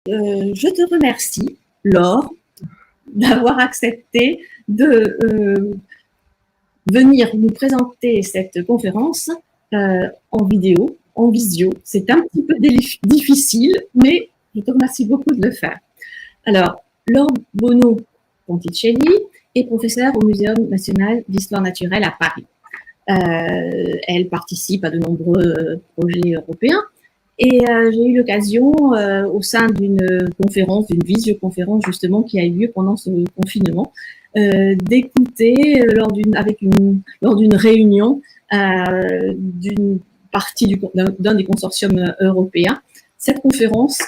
je te remercie, Laure, d'avoir accepté de venir nous présenter cette conférence en vidéo, en visio. C'est un petit peu difficile, mais je te remercie beaucoup de le faire. Alors, Laure Bono-Ponticelli est professeure au Muséum national d'histoire naturelle à Paris. Elle participe à de nombreux projets européens et j'ai eu l'occasion au sein d'une conférence, d'une visioconférence justement qui a eu lieu pendant ce confinement, d'écouter lors d'une réunion d'une partie d'un des consortiums européens cette conférence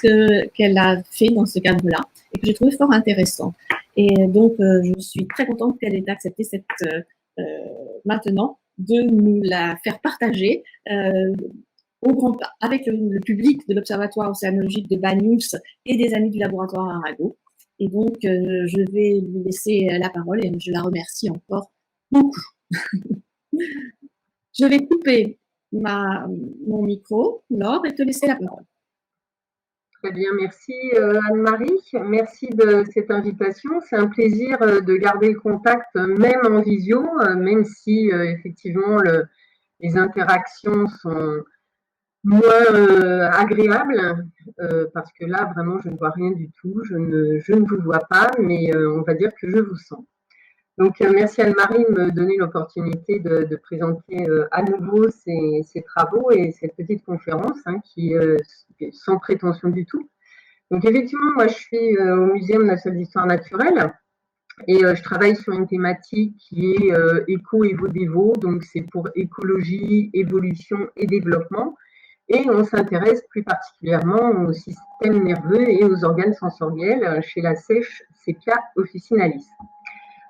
qu'elle a fait dans ce cadre-là et que j'ai trouvé fort intéressant. Et donc, je suis très contente qu'elle ait accepté maintenant de nous la faire partager avec le public de l'Observatoire océanologique de Banyuls et des amis du laboratoire Arago. Et donc, je vais lui laisser la parole et je la remercie encore beaucoup. Je vais couper mon micro, Laure, et te laisser la parole. Très bien, merci Anne-Marie, merci de cette invitation. C'est un plaisir de garder le contact même en visio, même si effectivement les interactions sont moins agréables, parce que là vraiment je ne vois rien du tout, je ne vous vois pas, mais on va dire que je vous sens. Donc merci Anne-Marie de me donner l'opportunité de présenter à nouveau ces travaux et cette petite conférence qui sans prétention du tout. Donc effectivement, moi je suis au Muséum national d'histoire naturelle et je travaille sur une thématique qui est éco-évo-dévo, donc c'est pour écologie, évolution et développement. Et on s'intéresse plus particulièrement au système nerveux et aux organes sensoriels chez la sèche Sequia officinalis.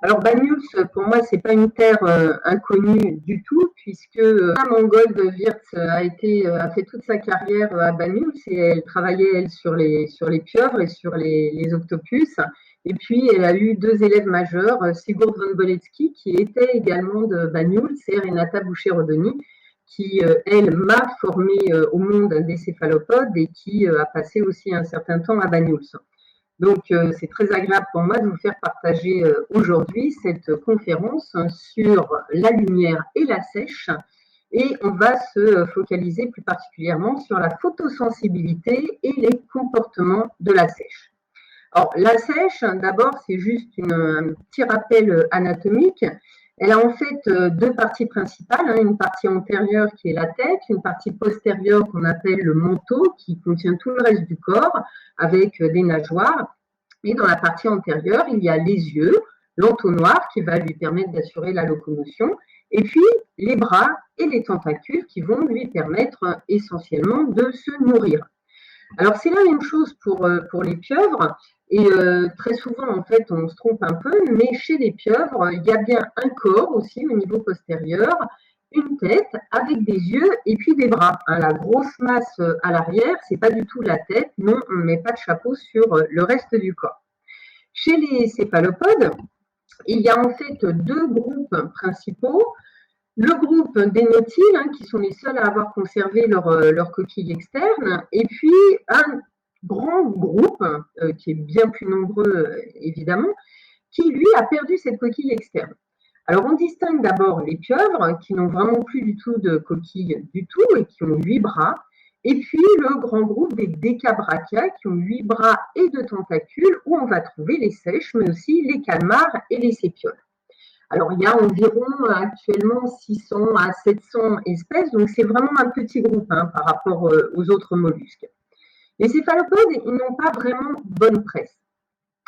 Alors Banyuls, pour moi, c'est pas une terre inconnue du tout, puisque Mangold Wirtz a fait toute sa carrière à Banyuls et elle travaillait elle sur les pieuvres et sur les octopus. Et puis elle a eu deux élèves majeurs, Sigurd von Boletsky, qui était également de Banyuls, et Renata Boucher-Rodoni, qui elle m'a formée au monde des céphalopodes et qui a passé aussi un certain temps à Banyuls. Donc, c'est très agréable pour moi de vous faire partager aujourd'hui cette conférence sur la lumière et la sèche. Et on va se focaliser plus particulièrement sur la photosensibilité et les comportements de la sèche. Alors, la sèche, d'abord, c'est juste un petit rappel anatomique. Elle a en fait deux parties principales, une partie antérieure qui est la tête, une partie postérieure qu'on appelle le manteau qui contient tout le reste du corps avec des nageoires. Et dans la partie antérieure, il y a les yeux, l'entonnoir qui va lui permettre d'assurer la locomotion, et puis les bras et les tentacules qui vont lui permettre essentiellement de se nourrir. Alors c'est la même chose pour les pieuvres. Et très souvent, en fait, on se trompe un peu, mais chez les pieuvres, il y a bien un corps aussi au niveau postérieur, une tête avec des yeux et puis des bras. La grosse masse à l'arrière, c'est pas du tout la tête, non, on ne met pas de chapeau sur le reste du corps. Chez les céphalopodes, il y a en fait deux groupes principaux. Le groupe des nautiles, qui sont les seuls à avoir conservé leur coquille externe, et puis un grand groupe, qui est bien plus nombreux évidemment, qui lui a perdu cette coquille externe. Alors on distingue d'abord les pieuvres qui n'ont vraiment plus du tout de coquille du tout et qui ont 8 bras, et puis le grand groupe des décabrachia qui ont 8 bras et 2 tentacules où on va trouver les sèches mais aussi les calmars et les sépioles. Alors il y a environ actuellement 600 à 700 espèces, donc c'est vraiment un petit groupe par rapport aux autres mollusques. Les céphalopodes, ils n'ont pas vraiment bonne presse.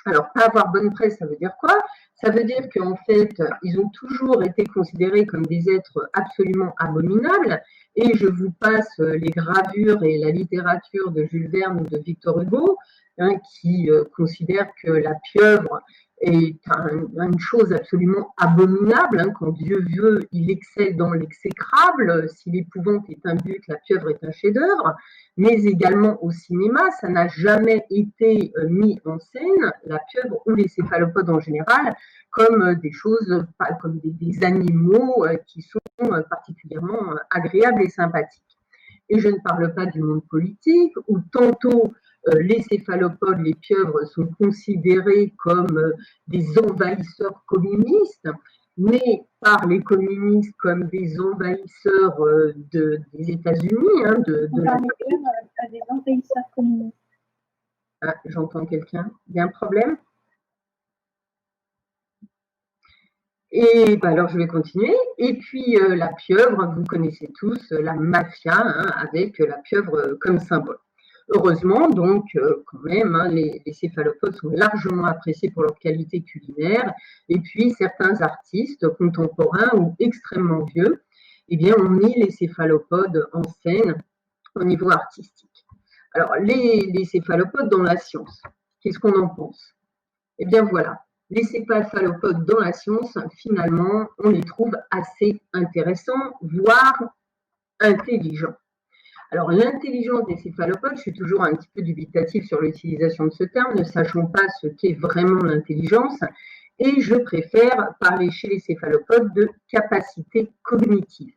Alors, pas avoir bonne presse, ça veut dire quoi? Ça veut dire qu'en fait, ils ont toujours été considérés comme des êtres absolument abominables. Et je vous passe les gravures et la littérature de Jules Verne ou de Victor Hugo, qui considèrent que la pieuvre est une chose absolument abominable. Quand Dieu veut, il excelle dans l'exécrable. Si l'épouvante est un but, la pieuvre est un chef-d'œuvre. Mais également au cinéma, ça n'a jamais été mis en scène, la pieuvre ou les céphalopodes en général, comme des choses, comme des animaux qui sont particulièrement agréables et sympathiques. Et je ne parle pas du monde politique, où tantôt les céphalopodes, les pieuvres, sont considérés comme des envahisseurs communistes, mais par les communistes comme des envahisseurs des États-Unis. Des envahisseurs communistes. Ah, j'entends quelqu'un. Il y a un problème? Et bah alors je vais continuer. Et puis la pieuvre, vous connaissez tous la mafia, avec la pieuvre comme symbole. Heureusement, donc, quand même, les céphalopodes sont largement appréciés pour leur qualité culinaire. Et puis, certains artistes contemporains ou extrêmement vieux, eh bien, ont mis les céphalopodes en scène au niveau artistique. Alors, les céphalopodes dans la science, qu'est-ce qu'on en pense? Eh bien, voilà. Les céphalopodes dans la science, finalement, on les trouve assez intéressants, voire intelligents. Alors, l'intelligence des céphalopodes, je suis toujours un petit peu dubitative sur l'utilisation de ce terme, ne sachant pas ce qu'est vraiment l'intelligence, et je préfère parler chez les céphalopodes de capacités cognitives.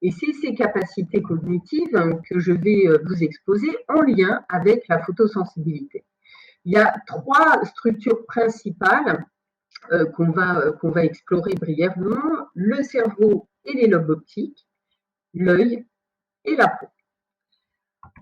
Et c'est ces capacités cognitives que je vais vous exposer en lien avec la photosensibilité. Il y a 3 structures principales qu'on va explorer brièvement, le cerveau et les lobes optiques, l'œil et la peau.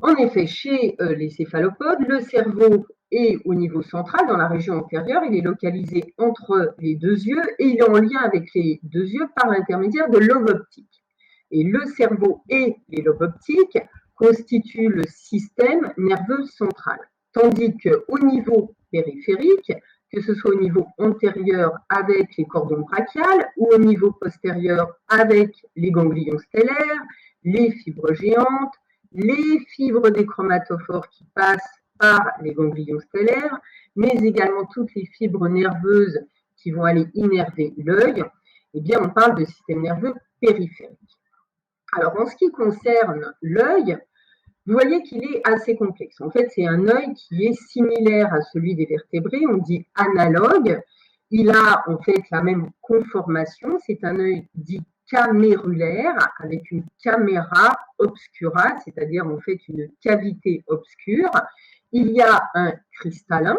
En effet, chez les céphalopodes, le cerveau est au niveau central, dans la région antérieure, il est localisé entre les 2 yeux et il est en lien avec les 2 yeux par l'intermédiaire de lobes optiques. Et le cerveau et les lobes optiques constituent le système nerveux central. Tandis qu'au niveau périphérique, que ce soit au niveau antérieur avec les cordons brachiales ou au niveau postérieur avec les ganglions stellaires, les fibres géantes, les fibres des chromatophores qui passent par les ganglions stellaires, mais également toutes les fibres nerveuses qui vont aller innerver l'œil, eh bien on parle de système nerveux périphérique. Alors en ce qui concerne l'œil, vous voyez qu'il est assez complexe. En fait, c'est un œil qui est similaire à celui des vertébrés, on dit analogue. Il a en fait la même conformation, c'est un œil dit camérulaire avec une caméra obscura, c'est-à-dire en fait une cavité obscure. Il y a un cristallin,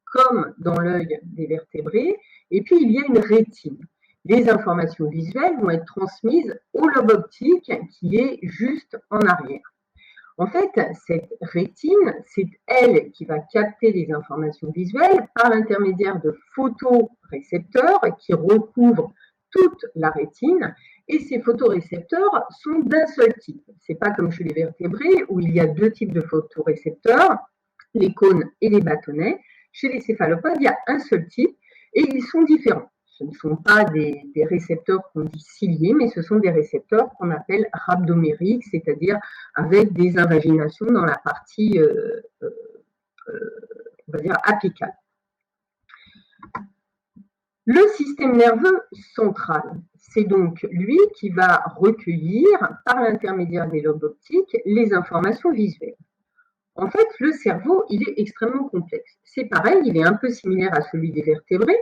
comme dans l'œil des vertébrés, et puis il y a une rétine. Les informations visuelles vont être transmises au lobe optique qui est juste en arrière. En fait, cette rétine, c'est elle qui va capter les informations visuelles par l'intermédiaire de photorécepteurs qui recouvrent toute la rétine. Et ces photorécepteurs sont d'un seul type. Ce n'est pas comme chez les vertébrés où il y a 2 types de photorécepteurs, les cônes et les bâtonnets. Chez les céphalopodes, il y a un seul type et ils sont différents. Ce ne sont pas des récepteurs qu'on dit ciliés, mais ce sont des récepteurs qu'on appelle rhabdomériques, c'est-à-dire avec des invaginations dans la partie, on va dire, apicale. Le système nerveux central, c'est donc lui qui va recueillir, par l'intermédiaire des lobes optiques, les informations visuelles. En fait, le cerveau, il est extrêmement complexe. C'est pareil, il est un peu similaire à celui des vertébrés.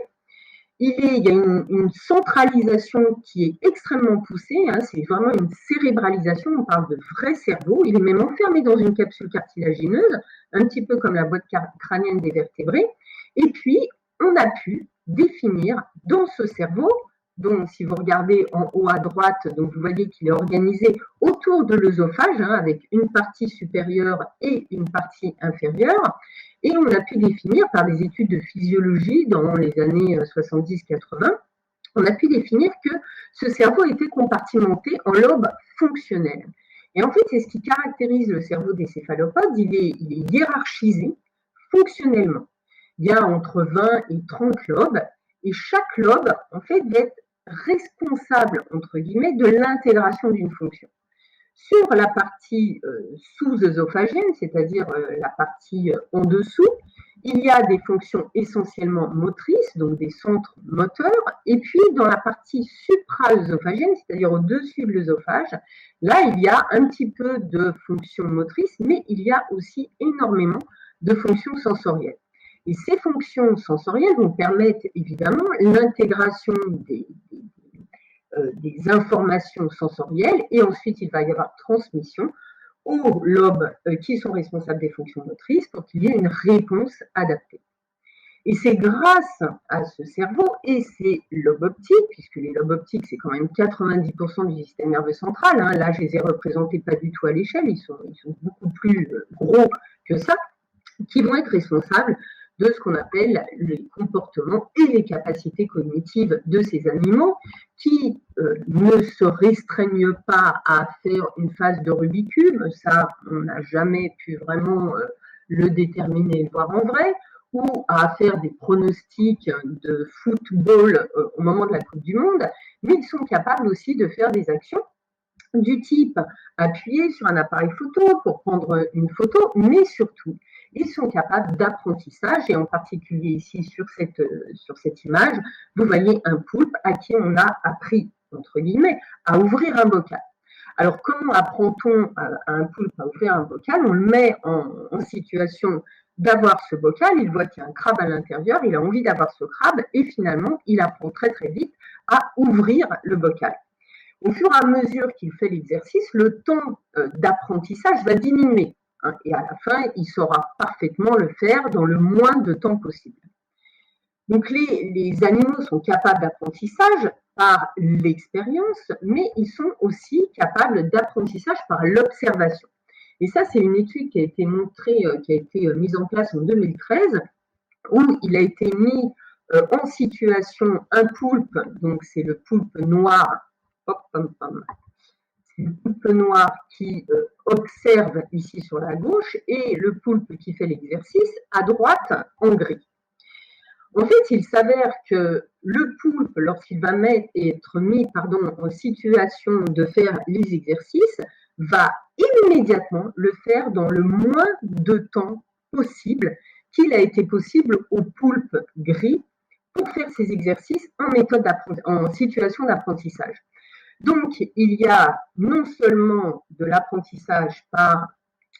Il y a une centralisation qui est extrêmement poussée, c'est vraiment une cérébralisation, on parle de vrai cerveau, il est même enfermé dans une capsule cartilagineuse, un petit peu comme la boîte crânienne des vertébrés, et puis on a pu définir dans ce cerveau, donc si vous regardez en haut à droite, donc vous voyez qu'il est organisé autour de l'œsophage, avec une partie supérieure et une partie inférieure, et on a pu définir par des études de physiologie dans les années 70-80, on a pu définir que ce cerveau était compartimenté en lobes fonctionnels. Et en fait, c'est ce qui caractérise le cerveau des céphalopodes, il est hiérarchisé fonctionnellement. Il y a entre 20 et 30 lobes, et chaque lobe, en fait, va être responsable, entre guillemets, de l'intégration d'une fonction. Sur la partie sous-œsophagène, c'est-à-dire la partie en dessous, il y a des fonctions essentiellement motrices, donc des centres moteurs, et puis dans la partie supra-œsophagène, c'est-à-dire au-dessus de l'œsophage, là, il y a un petit peu de fonctions motrices, mais il y a aussi énormément de fonctions sensorielles. Et ces fonctions sensorielles vont permettre évidemment l'intégration des informations sensorielles et ensuite il va y avoir transmission aux lobes qui sont responsables des fonctions motrices pour qu'il y ait une réponse adaptée. Et c'est grâce à ce cerveau et ces lobes optiques, puisque les lobes optiques, c'est quand même 90% du système nerveux central, hein, là je les ai représentés pas du tout à l'échelle, ils sont beaucoup plus gros que ça, qui vont être responsables de ce qu'on appelle les comportements et les capacités cognitives de ces animaux qui ne se restreignent pas à faire une phase de Rubik's Cube, ça on n'a jamais pu vraiment le déterminer et le voir en vrai, ou à faire des pronostics de football au moment de la Coupe du Monde, mais ils sont capables aussi de faire des actions du type appuyer sur un appareil photo pour prendre une photo, mais surtout, ils sont capables d'apprentissage, et en particulier ici sur cette image, vous voyez un poulpe à qui on a appris, entre guillemets, à ouvrir un bocal. Alors, comment apprend-on à un poulpe à ouvrir un bocal? On le met en situation d'avoir ce bocal, il voit qu'il y a un crabe à l'intérieur, il a envie d'avoir ce crabe, et finalement, il apprend très très vite à ouvrir le bocal. Au fur et à mesure qu'il fait l'exercice, le temps d'apprentissage va diminuer, hein, et à la fin, il saura parfaitement le faire dans le moins de temps possible. Donc les animaux sont capables d'apprentissage par l'expérience, mais ils sont aussi capables d'apprentissage par l'observation. Et ça, c'est une étude qui a été montrée, qui a été mise en place en 2013, où il a été mis en situation un poulpe, donc c'est le poulpe noir, c'est le poulpe noir qui observe ici sur la gauche, et le poulpe qui fait l'exercice à droite en gris. En fait, il s'avère que le poulpe, lorsqu'il va être mis en situation de faire les exercices, va immédiatement le faire dans le moins de temps possible qu'il a été possible au poulpe gris pour faire ces exercices en situation d'apprentissage. Donc, il y a non seulement de l'apprentissage par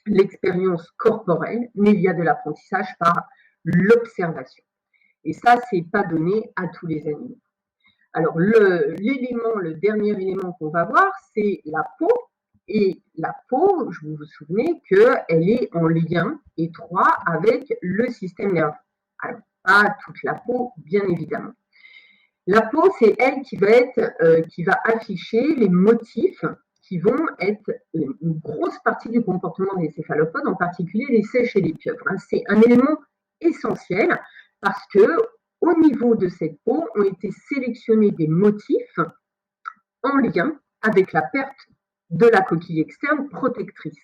l'expérience corporelle, mais il y a de l'apprentissage par l'observation. Et ça, ce n'est pas donné à tous les animaux. Alors, le dernier élément qu'on va voir, c'est la peau. Et la peau, vous vous souvenez qu'elle est en lien étroit avec le système nerveux. Alors, pas toute la peau, bien évidemment. La peau, c'est elle qui va afficher les motifs qui vont être une grosse partie du comportement des céphalopodes, en particulier les seiches et les pieuvres. C'est un élément essentiel parce que au niveau de cette peau ont été sélectionnés des motifs en lien avec la perte de la coquille externe protectrice.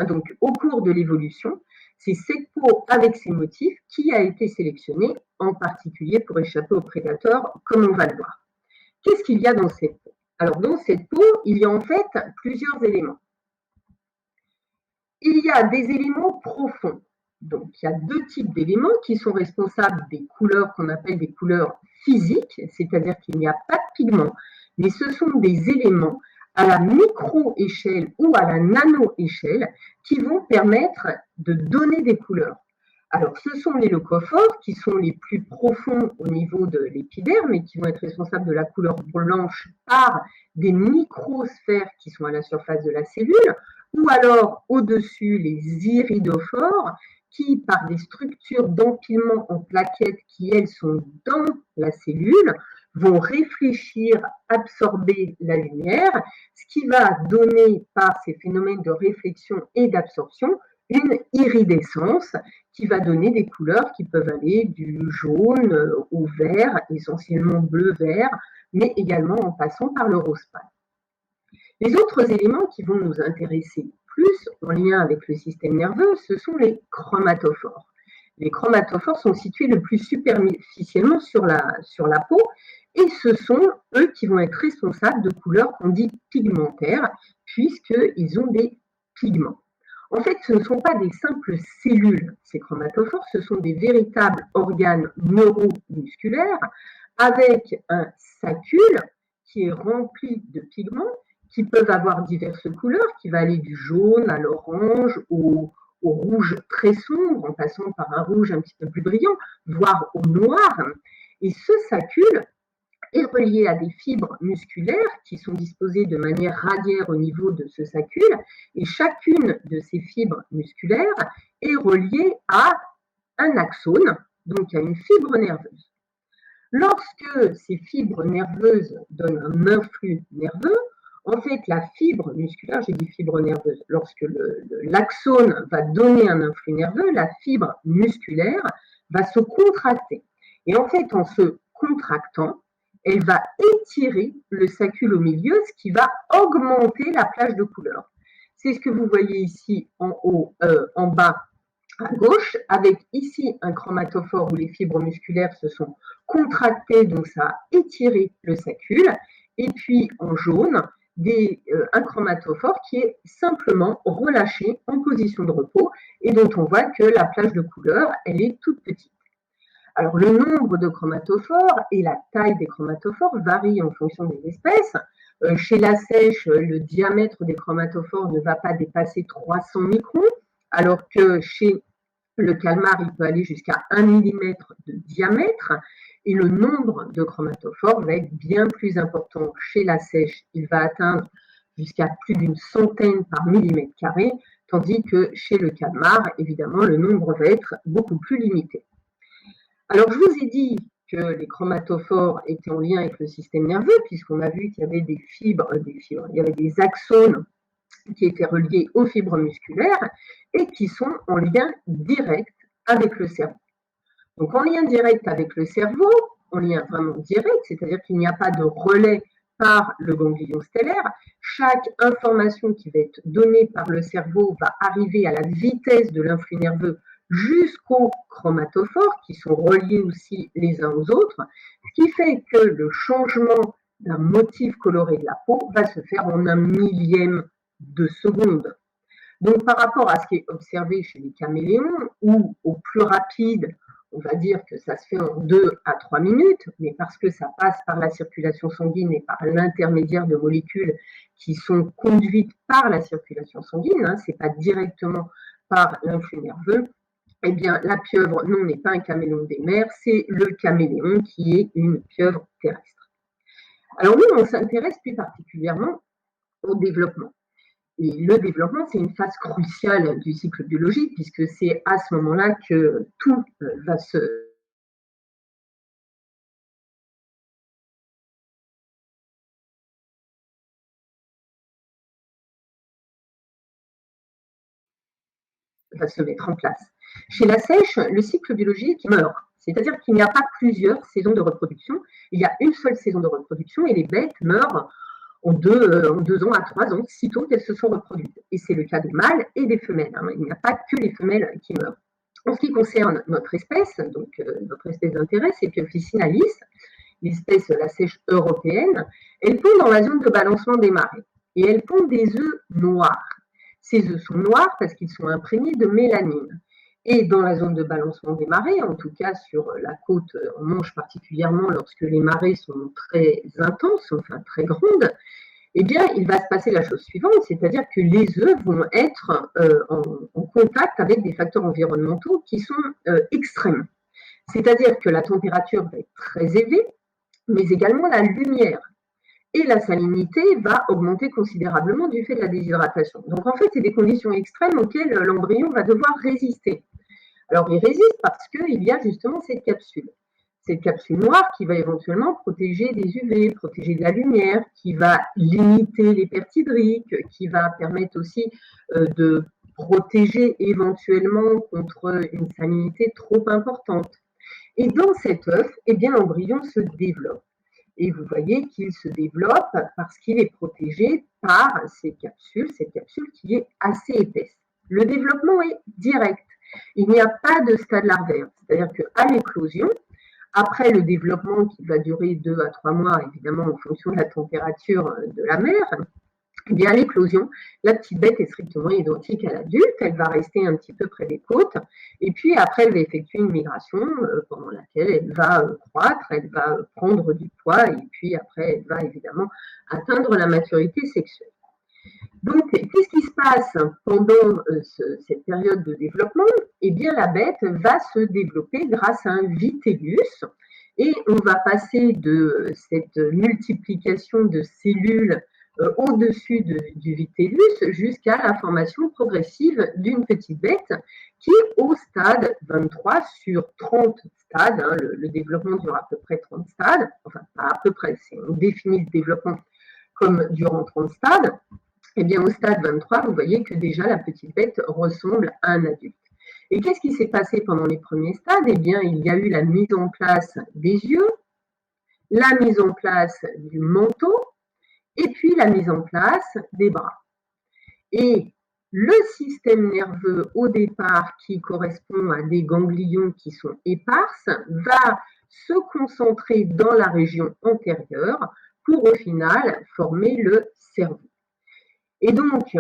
Donc, au cours de l'évolution, c'est cette peau avec ces motifs qui a été sélectionnée, en particulier pour échapper aux prédateurs, comme on va le voir. Qu'est-ce qu'il y a dans cette peau? Alors, dans cette peau, il y a en fait plusieurs éléments. Il y a des éléments profonds. Donc, il y a deux types d'éléments qui sont responsables des couleurs qu'on appelle des couleurs physiques, c'est-à-dire qu'il n'y a pas de pigments, mais ce sont des éléments à la micro-échelle ou à la nano-échelle qui vont permettre de donner des couleurs. Alors, ce sont les leucophores qui sont les plus profonds au niveau de l'épiderme et qui vont être responsables de la couleur blanche par des microsphères qui sont à la surface de la cellule, ou alors au-dessus les iridophores qui, par des structures d'empilement en plaquettes qui, elles, sont dans la cellule, vont réfléchir, absorber la lumière, ce qui va donner, par ces phénomènes de réflexion et d'absorption, une iridescence qui va donner des couleurs qui peuvent aller du jaune au vert, essentiellement bleu-vert, mais également en passant par le rose pâle. Les autres éléments qui vont nous intéresser plus en lien avec le système nerveux, ce sont les chromatophores. Les chromatophores sont situés le plus superficiellement sur la peau et ce sont eux qui vont être responsables de couleurs qu'on dit pigmentaires puisqu'ils ont des pigments. En fait, ce ne sont pas des simples cellules, ces chromatophores, ce sont des véritables organes neuromusculaires avec un sacule qui est rempli de pigments qui peuvent avoir diverses couleurs, qui va aller du jaune à l'orange, au rouge très sombre, en passant par un rouge un petit peu plus brillant, voire au noir. Et ce sacule est reliée à des fibres musculaires qui sont disposées de manière radiaire au niveau de ce sacule, et chacune de ces fibres musculaires est reliée à un axone, donc à une fibre nerveuse. Lorsque ces fibres nerveuses donnent un influx nerveux, en fait, la fibre musculaire, j'ai dit fibre nerveuse, lorsque l'axone va donner un influx nerveux, la fibre musculaire va se contracter. Et en fait, en se contractant, elle va étirer le sacule au milieu, ce qui va augmenter la plage de couleur. C'est ce que vous voyez ici en haut, en bas à gauche, avec ici un chromatophore où les fibres musculaires se sont contractées, donc ça a étiré le sacule, et puis en jaune, un chromatophore qui est simplement relâché en position de repos et dont on voit que la plage de couleur, elle est toute petite. Alors, le nombre de chromatophores et la taille des chromatophores varient en fonction des espèces. Chez la sèche, le diamètre des chromatophores ne va pas dépasser 300 microns, alors que chez le calmar, il peut aller jusqu'à 1 mm de diamètre, et le nombre de chromatophores va être bien plus important. Chez la sèche, il va atteindre jusqu'à plus d'une centaine par millimètre carré, tandis que chez le calmar, évidemment, le nombre va être beaucoup plus limité. Alors, je vous ai dit que les chromatophores étaient en lien avec le système nerveux, puisqu'on a vu qu'il y avait il y avait des axones qui étaient reliés aux fibres musculaires et qui sont en lien direct avec le cerveau. Donc, en lien direct avec le cerveau, en lien vraiment direct, c'est-à-dire qu'il n'y a pas de relais par le ganglion stellaire, chaque information qui va être donnée par le cerveau va arriver à la vitesse de l'influx nerveux jusqu'aux chromatophores qui sont reliés aussi les uns aux autres, ce qui fait que le changement d'un motif coloré de la peau va se faire en 1 millième de seconde. Donc, par rapport à ce qui est observé chez les caméléons, ou au plus rapide, on va dire que ça se fait en 2 à 3 minutes, mais parce que ça passe par la circulation sanguine et par l'intermédiaire de molécules qui sont conduites par la circulation sanguine, ce n'est pas directement par l'influx nerveux, eh bien, la pieuvre, non, n'est pas un caméléon des mers, c'est le caméléon qui est une pieuvre terrestre. Alors, nous, on s'intéresse plus particulièrement au développement. Et le développement, c'est une phase cruciale du cycle biologique, puisque c'est à ce moment-là que tout va se mettre en place. Chez la sèche, le cycle biologique meurt. C'est-à-dire qu'il n'y a pas plusieurs saisons de reproduction, il y a une seule saison de reproduction et les bêtes meurent en 2 ans à 3 ans, sitôt qu'elles se sont reproduites. Et c'est le cas des mâles et des femelles. Il n'y a pas que les femelles qui meurent. En ce qui concerne notre espèce, donc notre espèce d'intérêt, c'est que Officinalis, l'espèce la sèche européenne, elle pond dans la zone de balancement des marées. Et elle pond des œufs noirs. Ces œufs sont noirs parce qu'ils sont imprégnés de mélanine. Et dans la zone de balancement des marées, en tout cas sur la côte en Manche particulièrement, lorsque les marées sont très intenses, enfin très grandes, eh bien, il va se passer la chose suivante, c'est-à-dire que les œufs vont être en contact avec des facteurs environnementaux qui sont extrêmes. C'est-à-dire que la température va être très élevée, mais également la lumière. Et la salinité va augmenter considérablement du fait de la déshydratation. Donc, en fait, c'est des conditions extrêmes auxquelles l'embryon va devoir résister. Alors, il résiste parce qu'il y a justement cette capsule noire qui va éventuellement protéger des UV, protéger de la lumière, qui va limiter les pertes hydriques, qui va permettre aussi de protéger éventuellement contre une salinité trop importante. Et dans cet œuf, eh bien, l'embryon se développe. Et vous voyez qu'il se développe parce qu'il est protégé par cette capsule qui est assez épaisse. Le développement est direct. Il n'y a pas de stade larvaire. C'est-à-dire qu'à l'éclosion, après le développement qui va durer 2 à 3 mois, évidemment en fonction de la température de la mer, eh bien, à l'éclosion, la petite bête est strictement identique à l'adulte, elle va rester un petit peu près des côtes, et puis après, elle va effectuer une migration pendant laquelle elle va croître, elle va prendre du poids, et puis après, elle va évidemment atteindre la maturité sexuelle. Donc, qu'est-ce qui se passe pendant cette période de développement? Eh bien, la bête va se développer grâce à un vitellus Et on va passer de cette multiplication de cellules au-dessus du vitellus jusqu'à la formation progressive d'une petite bête qui, au stade 23 sur 30 stades, hein, le développement dure à peu près 30 stades, enfin pas à peu près, on définit le développement comme durant 30 stades, et bien au stade 23, vous voyez que déjà la petite bête ressemble à un adulte. Et qu'est-ce qui s'est passé pendant les premiers stades? Eh bien, il y a eu la mise en place des yeux, la mise en place du manteau, et puis la mise en place des bras. Et le système nerveux, au départ, qui correspond à des ganglions qui sont éparses, va se concentrer dans la région antérieure pour, au final, former le cerveau. Et donc,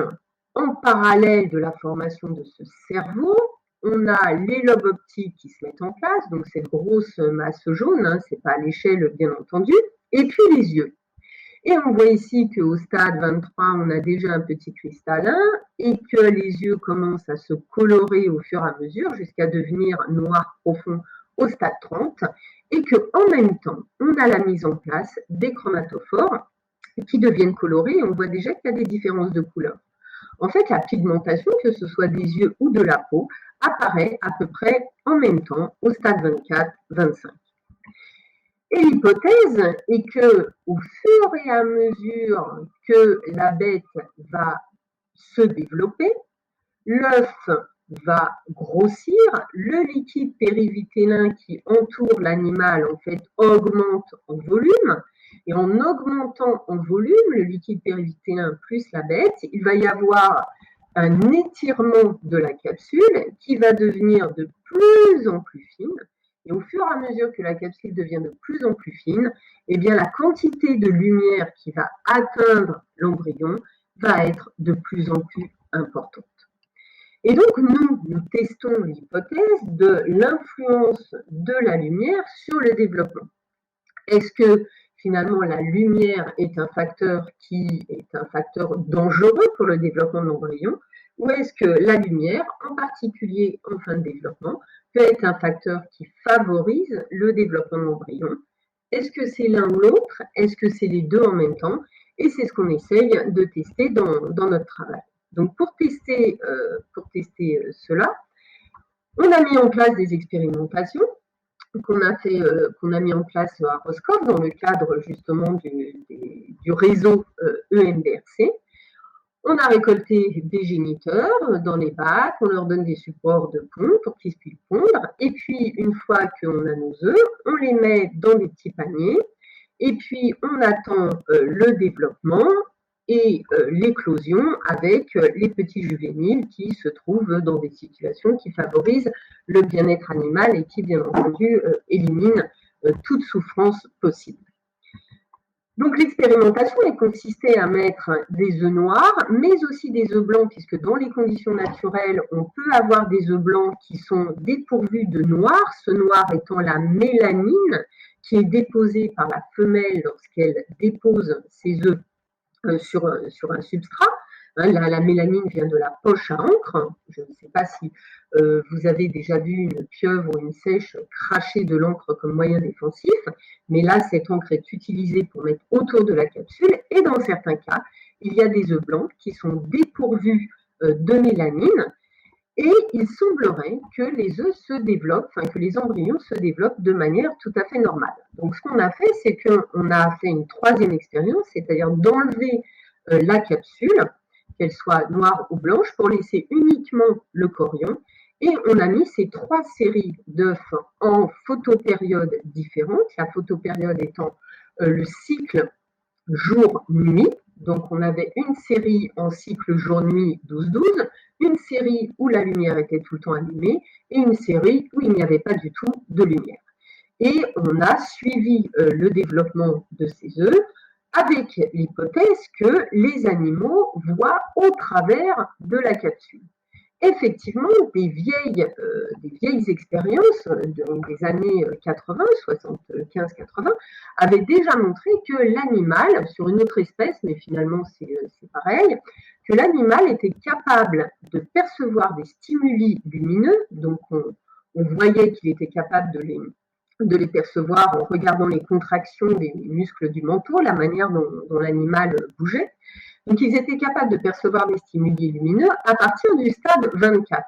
en parallèle de la formation de ce cerveau, on a les lobes optiques qui se mettent en place, donc cette grosse masse jaune, hein, c'est pas à l'échelle bien entendu, et puis les yeux. Et on voit ici qu'au stade 23, on a déjà un petit cristallin et que les yeux commencent à se colorer au fur et à mesure jusqu'à devenir noir profond au stade 30 et qu'en même temps, on a la mise en place des chromatophores qui deviennent colorés et on voit déjà qu'il y a des différences de couleur. En fait, la pigmentation, que ce soit des yeux ou de la peau, apparaît à peu près en même temps au stade 24-25. Et l'hypothèse est que, au fur et à mesure que la bête va se développer, l'œuf va grossir, le liquide périvitellin qui entoure l'animal en fait augmente en volume, et en augmentant en volume le liquide périvitellin plus la bête, il va y avoir un étirement de la capsule qui va devenir de plus en plus fine. Et au fur et à mesure que la capsule devient de plus en plus fine, eh bien la quantité de lumière qui va atteindre l'embryon va être de plus en plus importante. Et donc nous testons l'hypothèse de l'influence de la lumière sur le développement. Est-ce que finalement la lumière est un facteur qui est un facteur dangereux pour le développement de l'embryon, ou est-ce que la lumière, en particulier en fin de développement, peut être un facteur qui favorise le développement de l'embryon? Est-ce que c'est l'un ou l'autre? Est-ce que c'est les deux en même temps? Et c'est ce qu'on essaye de tester dans notre travail. Donc pour tester cela, on a mis en place des expérimentations qu'on a mis en place à Roscoff dans le cadre justement du réseau EMDRC. On a récolté des géniteurs dans les bacs, on leur donne des supports de pont pour qu'ils puissent pondre, et puis une fois qu'on a nos œufs, on les met dans des petits paniers, et puis on attend le développement et l'éclosion avec les petits juvéniles qui se trouvent dans des situations qui favorisent le bien-être animal et qui, bien entendu, éliminent toute souffrance possible. Donc l'expérimentation elle consistait à mettre des œufs noirs, mais aussi des œufs blancs, puisque dans les conditions naturelles, on peut avoir des œufs blancs qui sont dépourvus de noir, ce noir étant la mélanine qui est déposée par la femelle lorsqu'elle dépose ses œufs sur un substrat. La mélanine vient de la poche à encre. Je ne sais pas si vous avez déjà vu une pieuvre ou une seiche cracher de l'encre comme moyen défensif, mais là, cette encre est utilisée pour mettre autour de la capsule, et dans certains cas, il y a des œufs blancs qui sont dépourvus de mélanine, et il semblerait que les œufs se développent, que les embryons se développent de manière tout à fait normale. Donc, ce qu'on a fait, c'est qu'on a fait une troisième expérience, c'est-à-dire d'enlever la capsule, qu'elle soit noire ou blanche, pour laisser uniquement le chorion. Et on a mis ces 3 séries d'œufs en photopériodes différentes, la photopériode étant le cycle jour-nuit. Donc, on avait une série en cycle jour-nuit 12-12, une série où la lumière était tout le temps allumée et une série où il n'y avait pas du tout de lumière. Et on a suivi le développement de ces œufs avec l'hypothèse que les animaux voient au travers de la capsule. Effectivement, des vieilles expériences des années 80, 75-80, avaient déjà montré que l'animal, sur une autre espèce, mais finalement c'est pareil, que l'animal était capable de percevoir des stimuli lumineux, donc on voyait qu'il était capable de les percevoir en regardant les contractions des muscles du manteau, la manière dont l'animal bougeait. Donc, ils étaient capables de percevoir des stimuli lumineux à partir du stade 24.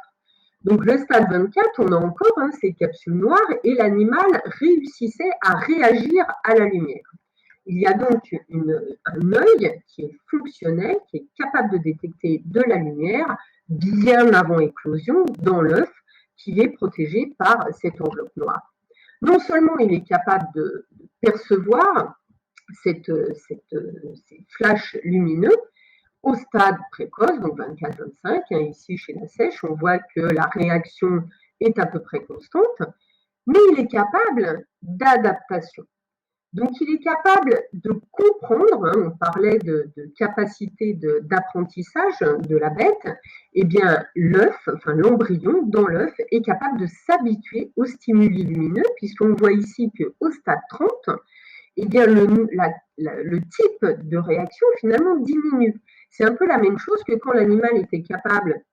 Donc, le stade 24, on a encore ces capsules noires et l'animal réussissait à réagir à la lumière. Il y a donc un œil qui est fonctionnel, qui est capable de détecter de la lumière bien avant éclosion dans l'œuf qui est protégé par cette enveloppe noire. Non seulement il est capable de percevoir ces flashs lumineux au stade précoce, donc 24-25, ici chez la sèche, on voit que la réaction est à peu près constante, mais il est capable d'adaptation. Donc, il est capable de comprendre, on parlait de capacité d'apprentissage de la bête, eh bien, l'œuf, enfin l'embryon dans l'œuf est capable de s'habituer aux stimuli lumineux, puisqu'on voit ici qu'au stade 30, eh bien, le type de réaction finalement diminue. C'est un peu la même chose que quand l'animal était capable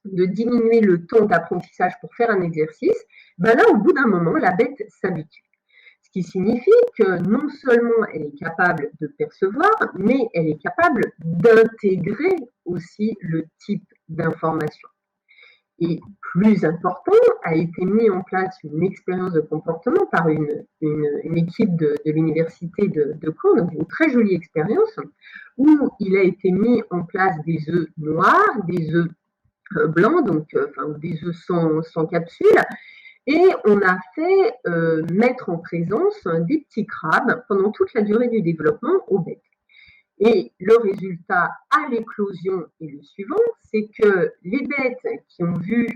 de diminuer le temps d'apprentissage pour faire un exercice, ben là, au bout d'un moment, la bête s'habitue. Ce qui signifie que non seulement elle est capable de percevoir, mais elle est capable d'intégrer aussi le type d'information. Et plus important, a été mis en place une expérience de comportement par une équipe de l'université de Caen, donc une très jolie expérience, où il a été mis en place des œufs noirs, des œufs blancs, donc des œufs sans capsule, et on a fait mettre en présence des petits crabes pendant toute la durée du développement aux bêtes. Et le résultat à l'éclosion est le suivant, c'est que les bêtes qui ont vu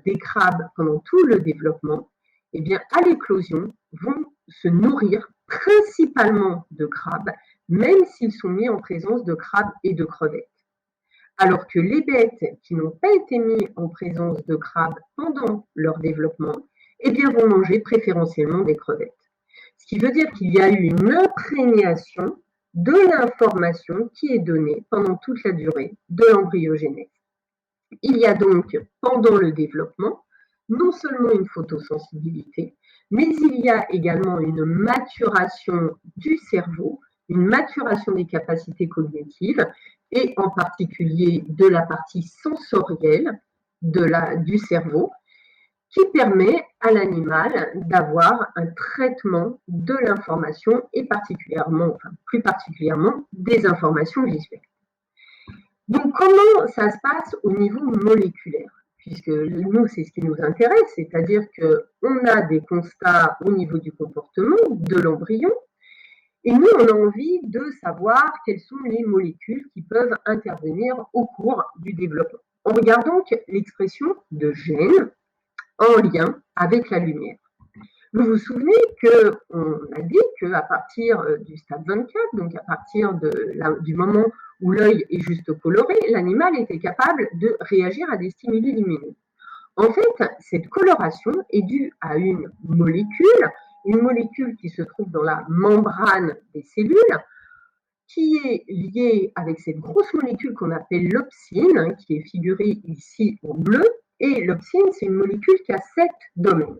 des crabes pendant tout le développement, eh bien, à l'éclosion, vont se nourrir principalement de crabes, même s'ils sont mis en présence de crabes et de crevettes. Alors que les bêtes qui n'ont pas été mis en présence de crabes pendant leur développement, eh bien, vont manger préférentiellement des crevettes. Ce qui veut dire qu'il y a eu une imprégnation de l'information qui est donnée pendant toute la durée de l'embryogénèse. Il y a donc, pendant le développement, non seulement une photosensibilité, mais il y a également une maturation du cerveau, une maturation des capacités cognitives, et en particulier de la partie sensorielle du cerveau, qui permet à l'animal d'avoir un traitement de l'information et plus particulièrement des informations visuelles. Donc, comment ça se passe au niveau moléculaire? Puisque nous, c'est ce qui nous intéresse, c'est-à-dire qu'on a des constats au niveau du comportement de l'embryon, et nous, on a envie de savoir quelles sont les molécules qui peuvent intervenir au cours du développement. On regarde donc l'expression de gènes en lien avec la lumière. Vous vous souvenez qu'on a dit qu'à partir du stade 24, donc à partir du moment où l'œil est juste coloré, l'animal était capable de réagir à des stimuli lumineux. En fait, cette coloration est due à une molécule qui se trouve dans la membrane des cellules, qui est liée avec cette grosse molécule qu'on appelle l'opsine, qui est figurée ici en bleu. Et l'opsine, c'est une molécule qui a 7 domaines.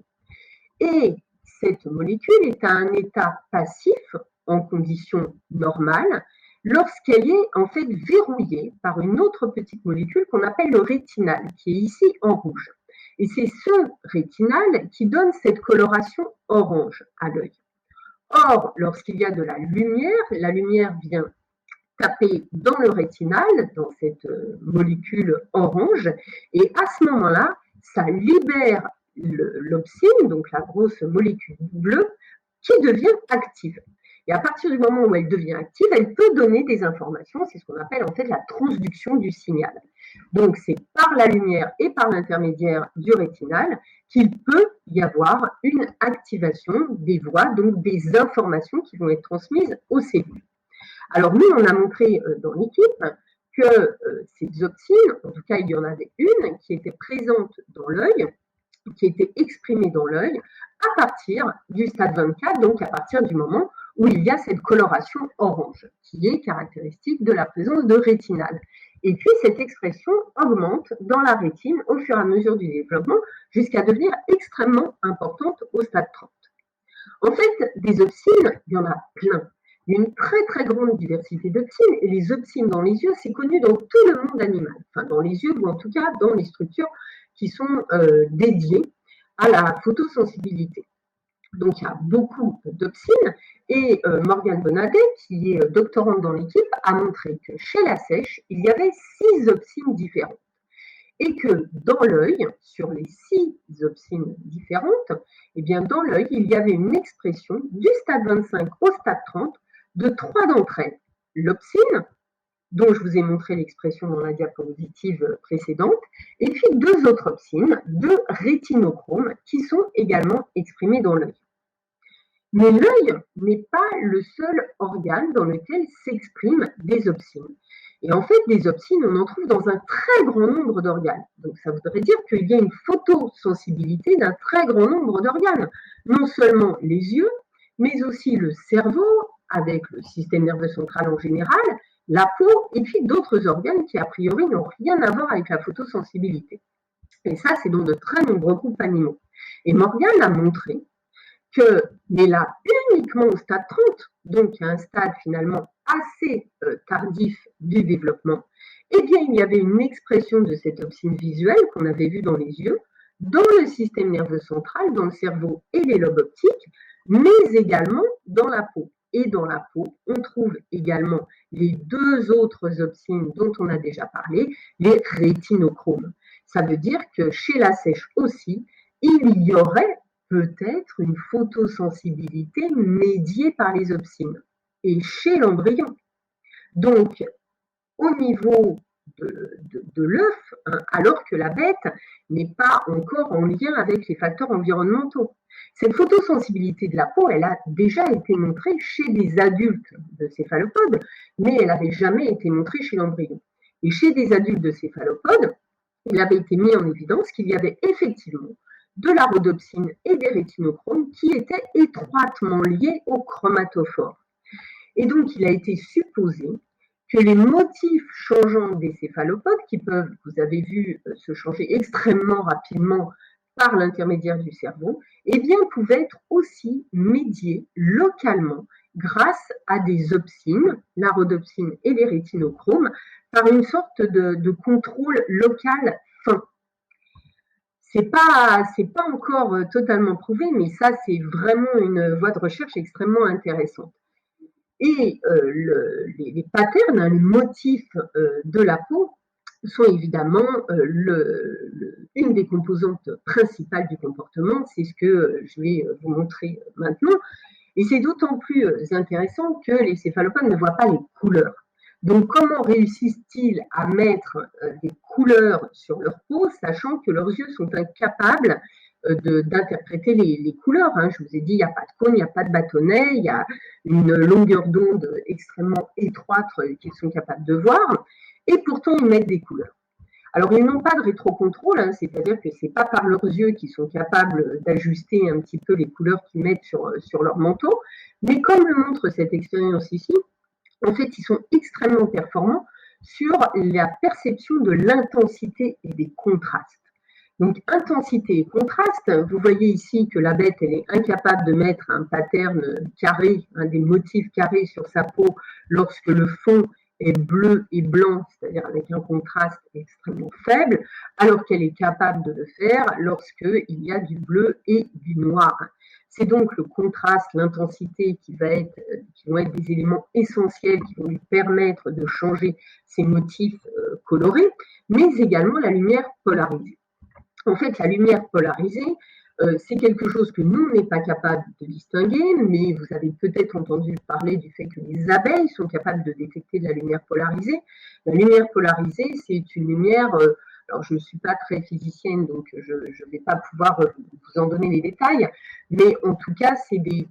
Et cette molécule est à un état passif en conditions normales lorsqu'elle est en fait verrouillée par une autre petite molécule qu'on appelle le rétinal, qui est ici en rouge. Et c'est ce rétinal qui donne cette coloration orange à l'œil. Or, lorsqu'il y a de la lumière vient taper dans le rétinal, dans cette molécule orange, et à ce moment-là, ça libère l'opsine, donc la grosse molécule bleue, qui devient active. Et à partir du moment où elle devient active, elle peut donner des informations, c'est ce qu'on appelle en fait la transduction du signal. Donc c'est par la lumière et par l'intermédiaire du rétinal qu'il peut y avoir une activation des voies, donc des informations qui vont être transmises aux cellules. Alors nous, on a montré dans l'équipe que ces opsines, en tout cas il y en avait une qui était présente dans l'œil, qui était exprimée dans l'œil à partir du stade 24, donc à partir du moment où il y a cette coloration orange, qui est caractéristique de la présence de rétinal. Et puis cette expression augmente dans la rétine au fur et à mesure du développement jusqu'à devenir extrêmement importante au stade 30. En fait, des opsines, il y en a plein. Il y a une très très grande diversité d'opsines, et les opsines dans les yeux, c'est connu dans tout le monde animal, enfin dans les yeux ou en tout cas dans les structures qui sont dédiées à la photosensibilité. Donc il y a beaucoup d'opsines, et Morgane Bonadet, qui est doctorante dans l'équipe, a montré que chez la sèche, il y avait 6 opsines différentes. Et que dans l'œil, sur les 6 opsines différentes, eh bien dans l'œil, il y avait une expression du stade 25 au stade 30 de 3 d'entre elles. L'opsine, dont je vous ai montré l'expression dans la diapositive précédente, et puis 2 autres opsines de rétinochrome qui sont également exprimées dans l'œil. Mais l'œil n'est pas le seul organe dans lequel s'expriment des opsines. Et en fait, des opsines, on en trouve dans un très grand nombre d'organes. Donc ça voudrait dire qu'il y a une photosensibilité d'un très grand nombre d'organes. Non seulement les yeux, mais aussi le cerveau, avec le système nerveux central en général, la peau, et puis d'autres organes qui a priori n'ont rien à voir avec la photosensibilité. Et ça, c'est dans de très nombreux groupes animaux. Et Morgane a montré que, mais là, uniquement au stade 30, donc un stade finalement assez tardif du développement, eh bien, il y avait une expression de cette opsine visuelle qu'on avait vue dans les yeux, dans le système nerveux central, dans le cerveau et les lobes optiques, mais également dans la peau. Et dans la peau, on trouve également les 2 autres opsines dont on a déjà parlé, les rétinochromes. Ça veut dire que chez la sèche aussi, il y aurait peut-être une photosensibilité médiée par les opsines, et chez l'embryon. Donc, au niveau de l'œuf, hein, alors que la bête n'est pas encore en lien avec les facteurs environnementaux. Cette photosensibilité de la peau, elle a déjà été montrée chez des adultes de céphalopodes, mais elle n'avait jamais été montrée chez l'embryon. Et chez des adultes de céphalopodes, il avait été mis en évidence qu'il y avait effectivement de la rhodopsine et des rétinochromes qui étaient étroitement liés aux chromatophores. Et donc, il a été supposé que les motifs changeants des céphalopodes, qui peuvent, vous avez vu, se changer extrêmement rapidement par l'intermédiaire du cerveau, eh bien, pouvaient être aussi médiés localement grâce à des opsines, la rhodopsine et les rétinochromes, par une sorte de contrôle local fin. C'est pas encore totalement prouvé, mais ça, c'est vraiment une voie de recherche extrêmement intéressante. Et les patterns, les motifs de la peau sont évidemment une des composantes principales du comportement. C'est ce que je vais vous montrer maintenant. Et c'est d'autant plus intéressant que les céphalopodes ne voient pas les couleurs. Donc, comment réussissent-ils à mettre des couleurs sur leur peau, sachant que leurs yeux sont incapables d'interpréter les couleurs, hein. Je vous ai dit, il n'y a pas de cône, il n'y a pas de bâtonnet, il y a une longueur d'onde extrêmement étroite qu'ils sont capables de voir, et pourtant ils mettent des couleurs. Alors, ils n'ont pas de rétrocontrôle, hein, c'est-à-dire que ce n'est pas par leurs yeux qu'ils sont capables d'ajuster un petit peu les couleurs qu'ils mettent sur leur manteau, mais comme le montre cette expérience ici, en fait, ils sont extrêmement performants sur la perception de l'intensité et des contrastes. Donc, intensité et contraste, vous voyez ici que la bête, elle est incapable de mettre un pattern carré, des motifs carrés sur sa peau lorsque le fond est bleu et blanc, c'est-à-dire avec un contraste extrêmement faible, alors qu'elle est capable de le faire lorsqu'il y a du bleu et du noir. C'est donc le contraste, l'intensité qui vont être des éléments essentiels qui vont lui permettre de changer ces motifs colorés, mais également la lumière polarisée. En fait, la lumière polarisée, c'est quelque chose que nous, on n'est pas capable de distinguer, mais vous avez peut-être entendu parler du fait que les abeilles sont capables de détecter de la lumière polarisée. La lumière polarisée, c'est une lumière, alors je ne suis pas très physicienne, donc je ne vais pas pouvoir vous en donner les détails, mais en tout cas, c'est des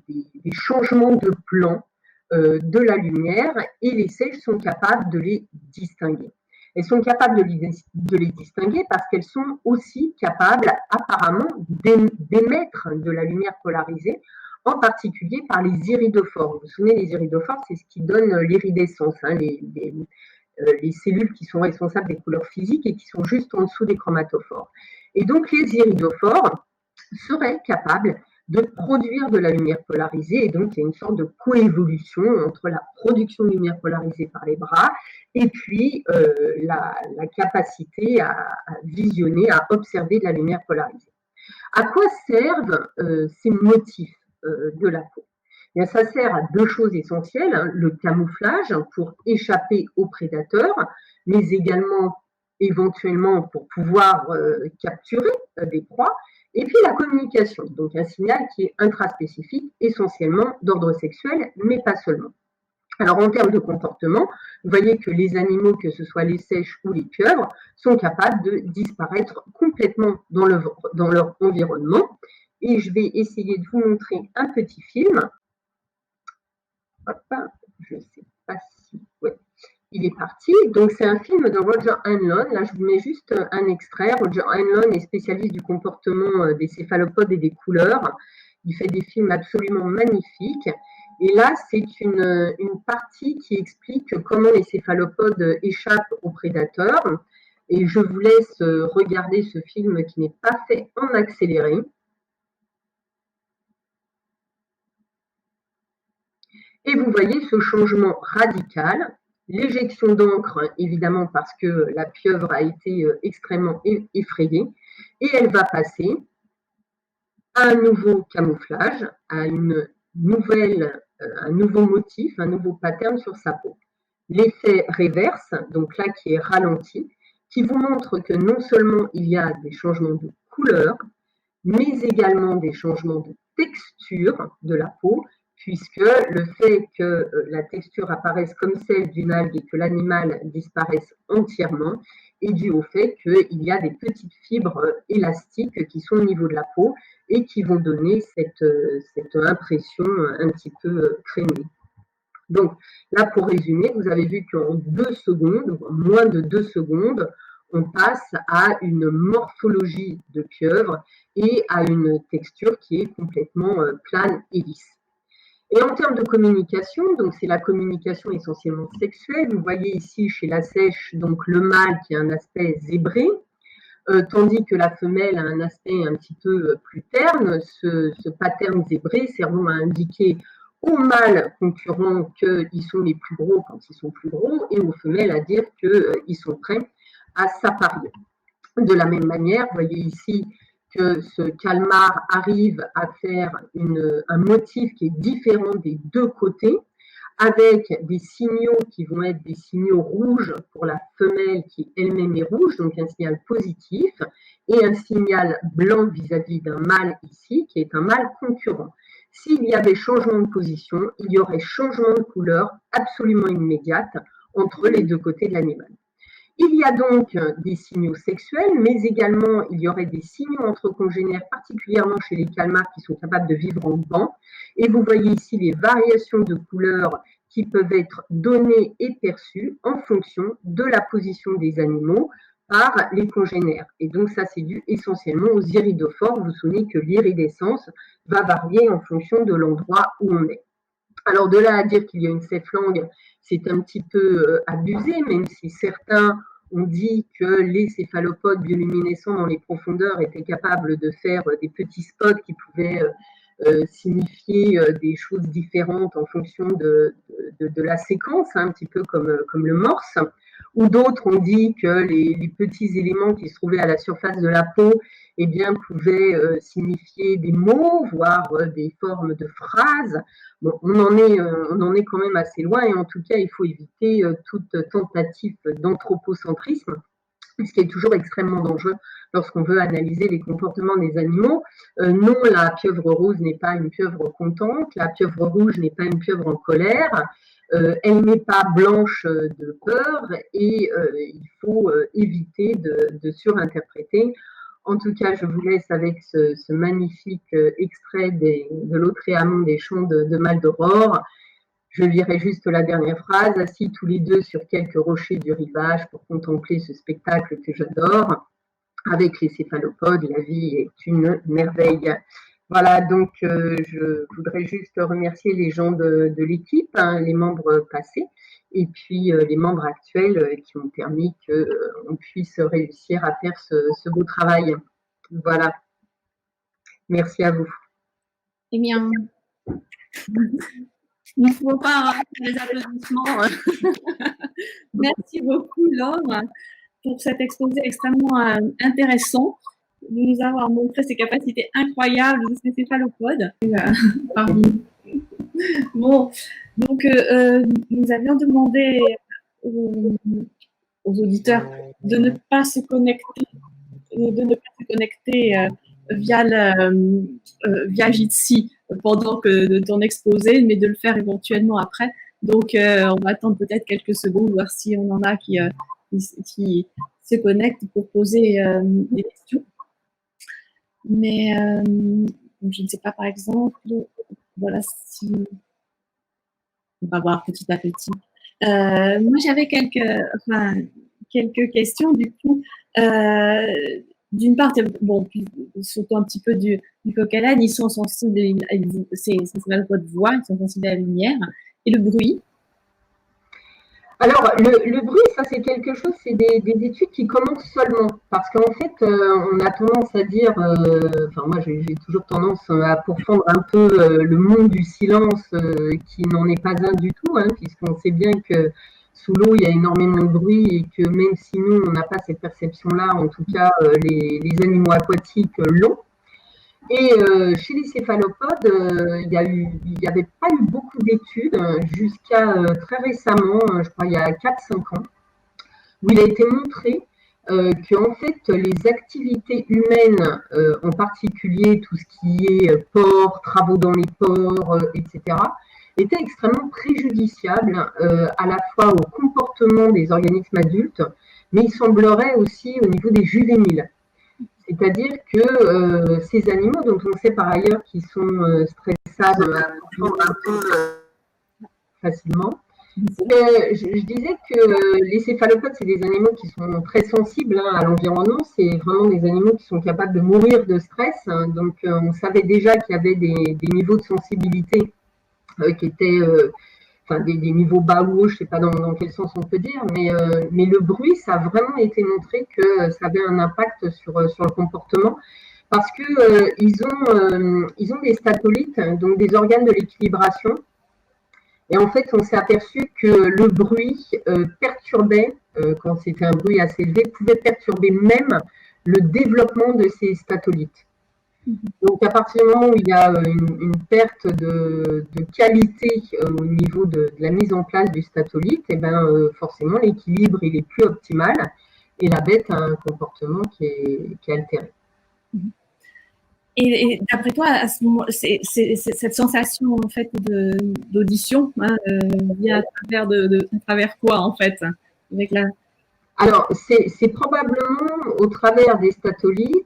changements de plan de la lumière, et les sèches sont capables de les distinguer. Elles sont capables de les distinguer parce qu'elles sont aussi capables apparemment d'émettre de la lumière polarisée, en particulier par les iridophores. Vous vous souvenez, les iridophores, c'est ce qui donne l'iridescence, hein, les cellules qui sont responsables des couleurs physiques et qui sont juste en dessous des chromatophores. Et donc les iridophores seraient capables de produire de la lumière polarisée, et donc il y a une sorte de coévolution entre la production de lumière polarisée par les bras et puis la capacité à visionner, à observer de la lumière polarisée. À quoi servent ces motifs de la peau? Eh bien, ça sert à deux choses essentielles, hein, le camouflage pour échapper aux prédateurs, mais également éventuellement pour pouvoir capturer des proies, et puis la communication, donc un signal qui est intraspécifique, essentiellement d'ordre sexuel, mais pas seulement. Alors en termes de comportement, vous voyez que les animaux, que ce soit les seiches ou les pieuvres, sont capables de disparaître complètement dans leur environnement. Et je vais essayer de vous montrer un petit film. Hop, je ne sais pas si... Ouais, il est parti. Donc c'est un film de Roger Hanlon. Là, je vous mets juste un extrait. Roger Hanlon est spécialiste du comportement des céphalopodes et des couleurs. Il fait des films absolument magnifiques. Et là, c'est une partie qui explique comment les céphalopodes échappent aux prédateurs. Et je vous laisse regarder ce film qui n'est pas fait en accéléré. Et vous voyez ce changement radical, l'éjection d'encre, évidemment parce que la pieuvre a été extrêmement effrayée, et elle va passer à un nouveau camouflage, à un nouveau motif, un nouveau pattern sur sa peau. L'effet réverse, donc là qui est ralenti, qui vous montre que non seulement il y a des changements de couleur, mais également des changements de texture de la peau, puisque le fait que la texture apparaisse comme celle d'une algue et que l'animal disparaisse entièrement est dû au fait qu'il y a des petites fibres élastiques qui sont au niveau de la peau et qui vont donner cette impression un petit peu crémée. Donc là, pour résumer, vous avez vu qu'en 2 secondes, moins de 2 secondes, on passe à une morphologie de pieuvre et à une texture qui est complètement plane et lisse. Et en termes de communication, donc c'est la communication essentiellement sexuelle. Vous voyez ici chez la seiche, donc le mâle qui a un aspect zébré, tandis que la femelle a un aspect un petit peu plus terne. Ce pattern zébré servant à indiquer aux mâles concurrents qu'ils sont les plus gros quand ils sont plus gros, et aux femelles à dire qu'ils sont prêts à s'apparier. De la même manière, vous voyez ici que ce calmar arrive à faire un motif qui est différent des deux côtés, avec des signaux qui vont être des signaux rouges pour la femelle qui elle-même est rouge, donc un signal positif, et un signal blanc vis-à-vis d'un mâle ici, qui est un mâle concurrent. S'il y avait changement de position, il y aurait changement de couleur absolument immédiat entre les deux côtés de l'animal. Il y a donc des signaux sexuels, mais également il y aurait des signaux entre congénères, particulièrement chez les calmars qui sont capables de vivre en banc. Et vous voyez ici les variations de couleurs qui peuvent être données et perçues en fonction de la position des animaux par les congénères. Et donc ça, c'est dû essentiellement aux iridophores. Vous vous souvenez que l'iridescence va varier en fonction de l'endroit où on est. Alors de là à dire qu'il y a une céphalangue, c'est un petit peu abusé, même si certains ont dit que les céphalopodes bioluminescents dans les profondeurs étaient capables de faire des petits spots qui pouvaient signifier des choses différentes en fonction de la séquence, hein, un petit peu comme le morse. Ou d'autres ont dit que les petits éléments qui se trouvaient à la surface de la peau eh bien, pouvaient signifier des mots, voire des formes de phrases. Bon, on en est quand même assez loin, et en tout cas, il faut éviter toute tentative d'anthropocentrisme, ce qui est toujours extrêmement dangereux lorsqu'on veut analyser les comportements des animaux. Non, la pieuvre rose n'est pas une pieuvre contente, la pieuvre rouge n'est pas une pieuvre en colère, elle n'est pas blanche de peur, et il faut éviter de surinterpréter. En tout cas, je vous laisse avec ce magnifique extrait de Lautréamont des Champs de Mal d'Aurore. Je lirai juste la dernière phrase. Assis tous les deux sur quelques rochers du rivage pour contempler ce spectacle que j'adore. Avec les céphalopodes, la vie est une merveille. Voilà, donc je voudrais juste remercier les gens de l'équipe, hein, les membres passés, et puis les membres actuels qui ont permis qu'on puisse réussir à faire ce beau travail. Voilà. Merci à vous. Eh bien, il ne faut pas faire les applaudissements. Merci beaucoup, Laure, pour cet exposé extrêmement intéressant, de nous avoir montré ses capacités incroyables de ces céphalopodes. Bon, donc nous avions demandé aux auditeurs de ne pas se connecter, via Jitsi pendant que ton exposé, mais de le faire éventuellement après. Donc, on va attendre peut-être quelques secondes, voir si on en a qui se connectent pour poser des questions. Mais je ne sais pas, par exemple, voilà, si on va voir petit à petit. Moi, j'avais quelques questions, du coup. D'une part, bon, surtout un petit peu du coq à l'âne, ils sont sensibles, c'est pas de voix, ils sont sensibles à la lumière. Et le bruit? Alors, le bruit, ça c'est quelque chose, c'est des études qui commencent seulement. Parce qu'en fait, on a tendance à dire, enfin moi j'ai toujours tendance à pourfendre un peu le monde du silence qui n'en est pas un du tout, hein, puisqu'on sait bien que sous l'eau, il y a énormément de bruit et que même si nous, on n'a pas cette perception-là, en tout cas, les animaux aquatiques l'ont. Et chez les céphalopodes, il n'y avait pas eu beaucoup d'études jusqu'à très récemment, je crois il y a 4-5 ans, où il a été montré qu'en fait les activités humaines, en particulier tout ce qui est ports, travaux dans les ports, etc., étaient extrêmement préjudiciables à la fois au comportement des organismes adultes, mais il semblerait aussi au niveau des juvéniles. C'est-à-dire que ces animaux, dont on sait par ailleurs qu'ils sont stressables un peu facilement, je disais que les céphalopodes, c'est des animaux qui sont très sensibles à l'environnement. C'est vraiment des animaux qui sont capables de mourir de stress. Donc, on savait déjà qu'il y avait des niveaux de sensibilité qui étaient des niveaux bas ou hauts, je ne sais pas dans quel sens on peut dire, mais le bruit, ça a vraiment été montré que ça avait un impact sur le comportement, parce que ils ont des statolites, donc des organes de l'équilibration, et en fait, on s'est aperçu que le bruit perturbait, quand c'était un bruit assez élevé, pouvait perturber même le développement de ces statolites. Donc, à partir du moment où il y a une perte de qualité au niveau de la mise en place du statolite, et ben, forcément, l'équilibre il est plus optimal et la bête a un comportement qui est altéré. Et d'après toi, à ce moment, cette sensation en fait d'audition vient à travers quoi en fait avec la... Alors, c'est probablement au travers des statolites,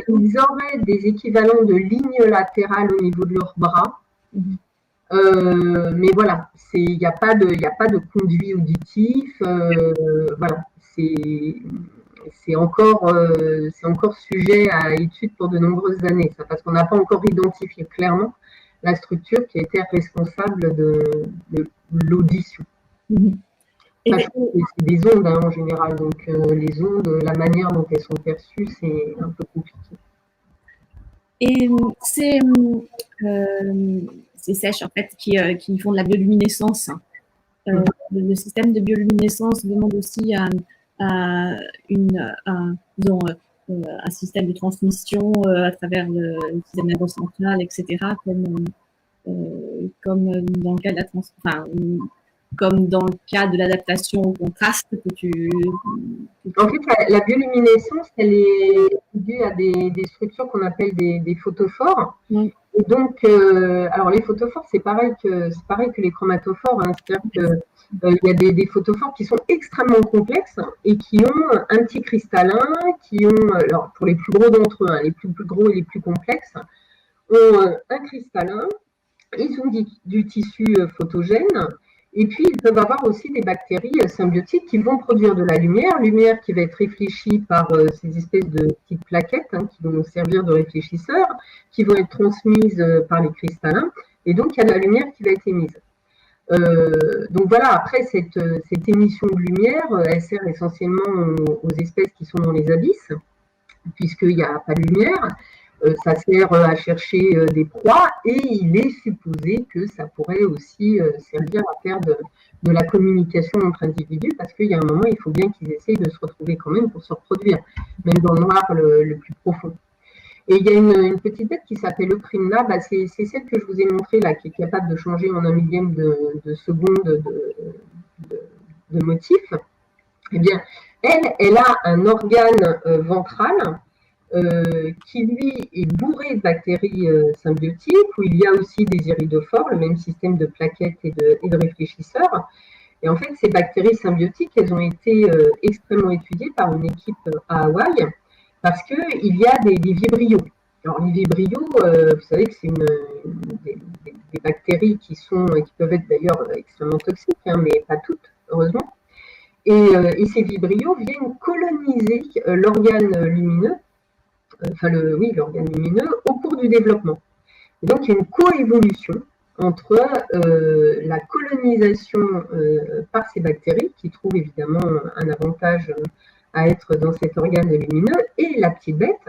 ils auraient des équivalents de lignes latérales au niveau de leurs bras. Mais voilà, il n'y a pas de conduit auditif. Voilà, c'est encore sujet à étude pour de nombreuses années, ça, parce qu'on n'a pas encore identifié clairement la structure qui était responsable de l'audition. C'est des ondes en général, donc les ondes, la manière dont elles sont perçues, c'est un peu compliqué. Et ces sèches en fait qui font de la bioluminescence. Le système de bioluminescence demande aussi un système de transmission à travers le système nerveux central, etc. Comme dans le cas de comme dans le cas de l'adaptation au contraste En fait, la bioluminescence, elle est due à des structures qu'on appelle des photophores. Et donc, alors les photophores, c'est pareil que les chromatophores. Hein. C'est-à-dire qu'il y a des photophores qui sont extrêmement complexes et qui ont un petit cristallin, alors pour les plus gros d'entre eux, hein, les plus gros et les plus complexes, ont un cristallin, ils ont du tissu photogène. Et puis, ils peuvent avoir aussi des bactéries symbiotiques qui vont produire de la lumière qui va être réfléchie par ces espèces de petites plaquettes qui vont servir de réfléchisseurs, qui vont être transmises par les cristallins. Et donc, il y a de la lumière qui va être émise. Donc voilà, après, cette émission de lumière, elle sert essentiellement aux espèces qui sont dans les abysses, puisqu'il n'y a pas de lumière. Ça sert à chercher des proies et il est supposé que ça pourrait aussi servir à faire de la communication entre individus parce qu'il y a un moment, il faut bien qu'ils essayent de se retrouver quand même pour se reproduire, même dans le noir le plus profond. Et il y a une petite bête qui s'appelle le Primna, bah c'est celle que je vous ai montrée là, qui est capable de changer en 1/1000 de seconde de motif. Eh bien, elle a un organe ventral qui, lui, est bourré de bactéries symbiotiques, où il y a aussi des iridophores, le même système de plaquettes et de réfléchisseurs. Et en fait, ces bactéries symbiotiques, elles ont été extrêmement étudiées par une équipe à Hawaï, parce qu'il y a des vibrios. Alors, les vibrios, vous savez que c'est des bactéries qui peuvent être d'ailleurs extrêmement toxiques, hein, mais pas toutes, heureusement. Et ces vibrios viennent coloniser l'organe lumineux, l'organe lumineux, au cours du développement. Et donc, il y a une coévolution entre la colonisation par ces bactéries, qui trouvent évidemment un avantage à être dans cet organe lumineux, et la petite bête,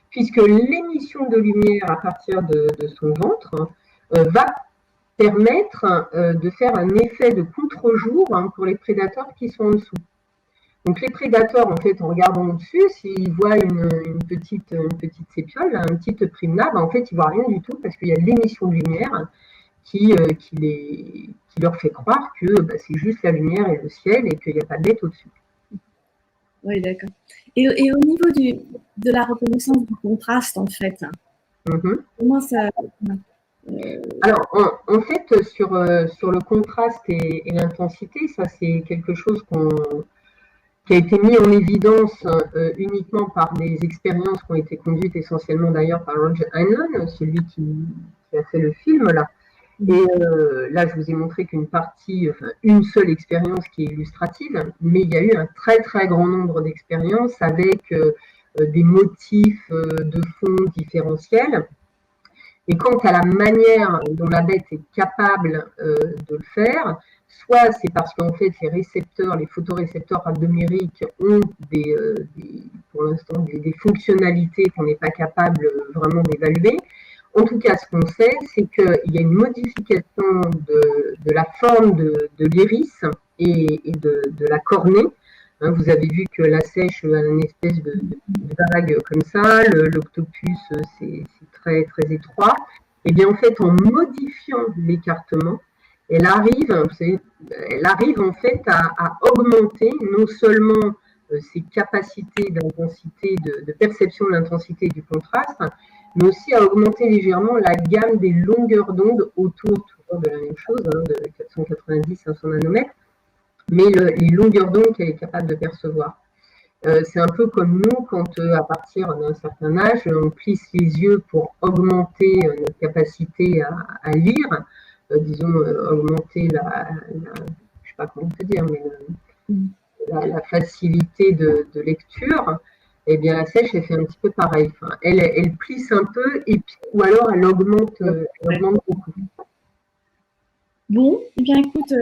puisque l'émission de lumière à partir de son ventre va permettre de faire un effet de contre-jour pour les prédateurs qui sont en dessous. Donc les prédateurs, en fait, en regardant au-dessus, s'ils voient une petite sépiole, un petit primna, en fait, ils ne voient rien du tout parce qu'il y a l'émission de lumière qui leur fait croire que c'est juste la lumière et le ciel et qu'il n'y a pas de bête au-dessus. Oui, d'accord. Et au niveau de la reconnaissance du contraste, en fait, comment ça... Alors, en fait, sur le contraste et l'intensité, ça, c'est quelque chose qui a été mis en évidence uniquement par des expériences qui ont été conduites essentiellement d'ailleurs par Roger Heinlein, celui qui a fait le film là. Et là, je vous ai montré une seule expérience qui est illustrative, mais il y a eu un très très grand nombre d'expériences avec des motifs de fond différentiels. Et quant à la manière dont la bête est capable de le faire, soit c'est parce qu'en fait les photorécepteurs rhabdomériques ont pour l'instant des fonctionnalités qu'on n'est pas capable vraiment d'évaluer. En tout cas, ce qu'on sait, c'est qu'il y a une modification de la forme de l'iris et de la cornée. Vous avez vu que la sèche a une espèce de vague comme ça, l'octopus c'est très très étroit. Et bien en fait, en modifiant l'écartement, elle arrive en fait à augmenter non seulement ses capacités d'intensité, de perception de l'intensité et du contraste, mais aussi à augmenter légèrement la gamme des longueurs d'onde autour toujours de la même chose, de 490-500 nanomètres, mais les longueurs d'onde qu'elle est capable de percevoir. C'est un peu comme nous, quand à partir d'un certain âge, on plisse les yeux pour augmenter notre capacité à lire, augmenter je ne sais pas comment on peut dire, mais la facilité de lecture. Eh bien, la sèche, elle fait un petit peu pareil. Enfin, elle plisse un peu, ou alors elle augmente beaucoup. Bon, eh bien, écoute,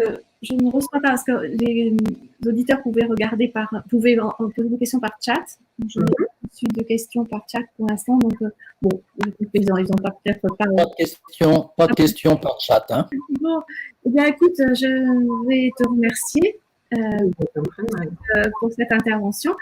je ne reçois pas parce que les auditeurs pouvaient poser des questions par chat. Je n'ai pas reçu de questions par chat pour l'instant, donc bon, ils n'ont peut-être pas. Pas de questions par chat. Hein. Bon, eh bien, écoute, je vais te remercier pour cette intervention.